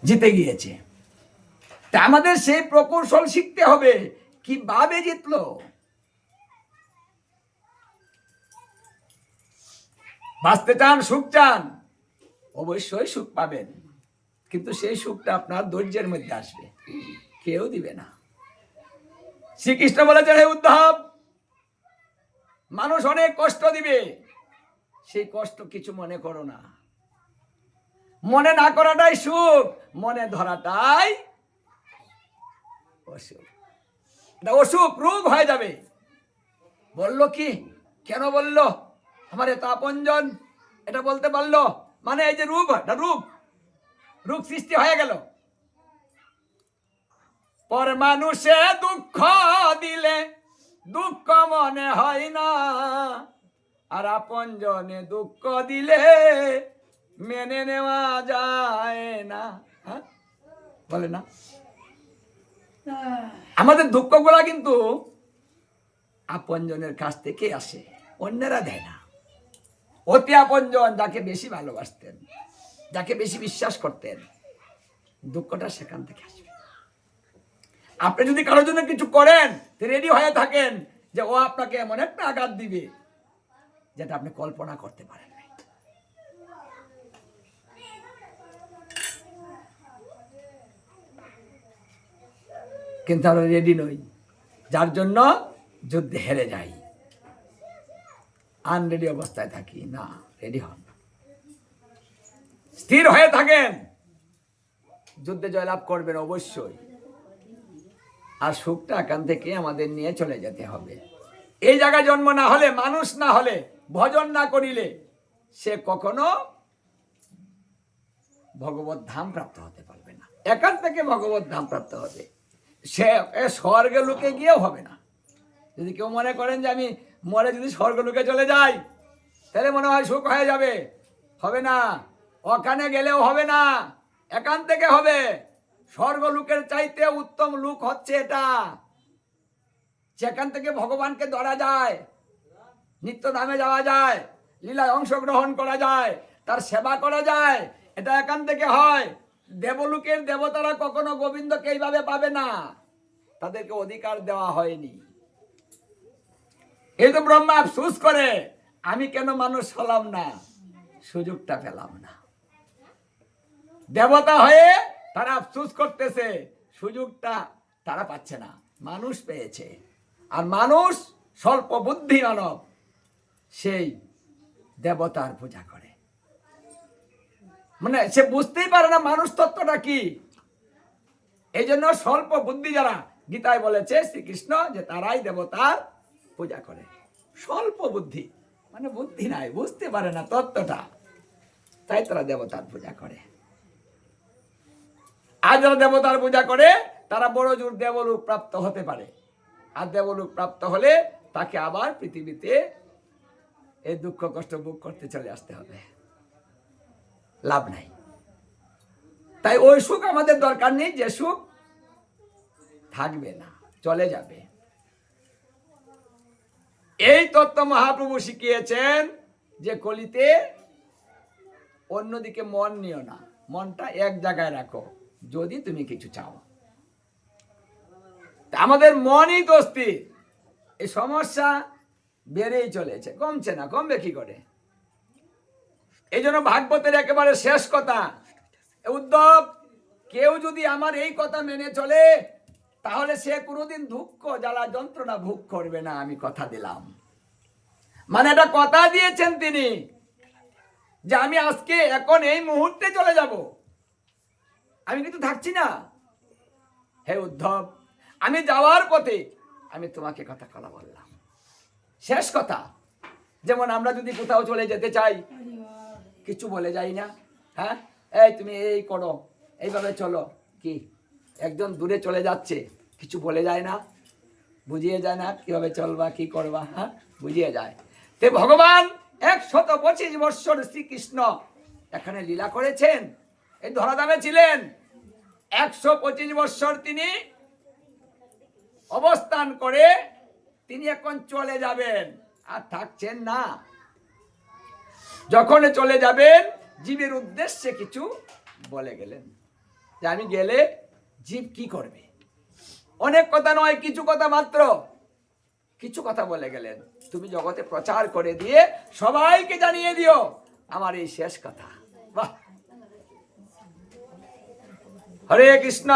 জিতে গিয়েছে। তা আমাদের সেই প্রকৌশল শিখতে হবে, কিভাবে জিতলো। বাঁচতে চান, সুখ চান, অবশ্যই সুখ পাবেন, কিন্তু সেই সুখটা আপনার ধৈর্যের মধ্যে আসবে, কেউ দিবে না। শ্রীকৃষ্ণ বলেছেন, হে উদ্ধব, মানুষ অনেক কষ্ট দিবে, সেই কষ্ট কিছু মনে করো না। মনে না করাটাই সুখ, মনে ধরাটাই অসুখ। অসুখ রোগ হয়ে যাবে। বলল কি, কেন বলল, আমার এত আপনজন, এটা বলতে পারলো, মানে এই যে রোগ, রোগ সৃষ্টি হয়ে গেল। পর মানুষে দুঃখ দিলে দুঃখ মনে হয় না, আর আপনজনে দুঃখ দিলে মেনে নেওয়া যায় না। হ্যাঁ, বলে না? আমাদের দুঃখগুলা কিন্তু আপনজনের কাছ থেকে আসে, অন্যেরা দেয় না। অতি আপনজন, যাকে বেশি ভালোবাসতেন, যাকে বেশি বিশ্বাস করতেন, দুঃখটা সেখান থেকে আসবে। আপনি যদি কারোর জন্য কিছু করেন, রেডি হয়ে থাকেন যে ও আপনাকে এমন একটা আঘাত দিবে যেটা আপনি কল্পনা করতে পারেন না। কিন্তু আমরা রেডি নই, যার জন্য যুদ্ধে হেরে যাই, আনরেডি অবস্থায় থাকি। না, রেডি হন, স্থির হয়ে থাকেন, যুদ্ধে জয়লাভ করবেন অবশ্যই। আর সুখটা এখান থেকে আমাদের নিয়ে চলে যেতে হবে। এই জায়গায় জন্ম না হলে, মানুষ না হলে, ভজন না করিলে সে কখনো ভগবত ধাম প্রাপ্ত হতে পারবে না। এখান থেকে ভগবত ধাম প্রাপ্ত হবে, সে স্বর্গে লোকে গিয়েও হবে না। যদি কেউ মনে করেন যে আমি মরে যদি স্বর্গ লোকে চলে যাই তাহলে মনে হয় সুখ হয়ে যাবে, হবে না। ওখানে গেলেও হবে না, এখান থেকে হবে। স্বর্গ লোকের চাইতে উত্তম লোক হচ্ছে এটা, যেখান থেকে ভগবানকে ধরা যায়, নিত্য ধামে যাওয়া যায়, লীলায় অংশগ্রহণ করা যায়, তার সেবা করা যায়, এটা এখান থেকে হয়। দেবলোকের দেবতারা কখনো গোবিন্দকে এইভাবে পাবে না, তাদেরকে অধিকার দেওয়া হয়নি। এই তো ব্রহ্মা আফসোস করে, আমি কেন মানুষ হলাম না, সুযোগটা পেলাম না। দেবতা হয়ে তারা আফসোস করতেছে, সুযোগটা তারা পাচ্ছে না, মানুষ পেয়েছে। আর মানুষ স্বল্প বুদ্ধি মানব, সেই দেবতার পূজা করে, মানে সে বুঝতেই পারে না মানুষ তত্ত্বটা কি। এই জন্য স্বল্প বুদ্ধি যারা, গীতায় বলেছে শ্রীকৃষ্ণ যে তারাই দেবতার পূজা করে। স্বল্প বুদ্ধি মানে বুদ্ধি নাই, বুঝতে পারে না তত্ত্বটা, তাই তারা দেবতার পূজা করে। আর যারা দেবতার পূজা করে তারা বড় জোর দেবলোক প্রাপ্ত হতে পারে। আর দেবলোক প্রাপ্ত হলে তাকে আবার পৃথিবীতে এই দুঃখ কষ্ট ভোগ করতে চলে আসতে হবে, লাভ নাই। তাই ওই সুখ আমাদের দরকার নেই, যে সুখ থাকবে না, চলে যাবে। এই তত্ত্ব মহাপ্রভু শিখিয়েছেন যে কলিতে অন্যদিকে মন নিও না, মনটা এক জায়গায় রাখো যদি তুমি কিছু চাও। আমাদের মনই তো অস্থির, এই সমস্যা বেড়েই চলেছে, কমছে না, কমবে কি করে। এই জন্য ভাগবতের একেবারে শেষ কথা, উদ্ধব, কেউ যদি আমার এই কথা মেনে চলে তাহলে সে কোনোদিন দুঃখ জ্বালা যন্ত্রণা ভোগ করবে না, আমি কথা দিলাম। মানে এটা কথা দিয়েছেন তিনি যে আমি আজকে এখন এই মুহূর্তে চলে যাব, আমি কিন্তু থাকছি না। হে উদ্ধব, আমি যাওয়ার পথে আমি তোমাকে কথা বললাম, শেষ কথা। যেমন আমরা যদি কোথাও চলে যেতে চাই, কিছু বলে যাই না, হ্যাঁ এই তুমি এই করো, এইভাবে চলো, কি একজন দূরে চলে যাচ্ছে, কিছু বলে যায় না, বুঝিয়ে যায় না কিভাবে চলবা, কি করবা, হ্যাঁ বুঝিয়ে যায়। তে ভগবান 125 বৎসর শ্রীকৃষ্ণ এখানে লীলা করেছেন, এই ধরাধামে ছিলেন। 125 বৎসর তিনি অবস্থান করে তিনি এখন চলে যাবেন, আর থাকছেন না। যখন চলে যাবেন জীবের উদ্দেশ্যে কিছু বলে গেলেন। যে আমি গেলে জীব কি করবে। অনেক কথা নয়, কিছু কথা মাত্র, কিছু কথা বলে গেলেন, তুমি জগতে প্রচার করে দিয়ে সবাইকে জানিয়ে দিও আমার এই শেষ কথা। বাহ, হরে কৃষ্ণ।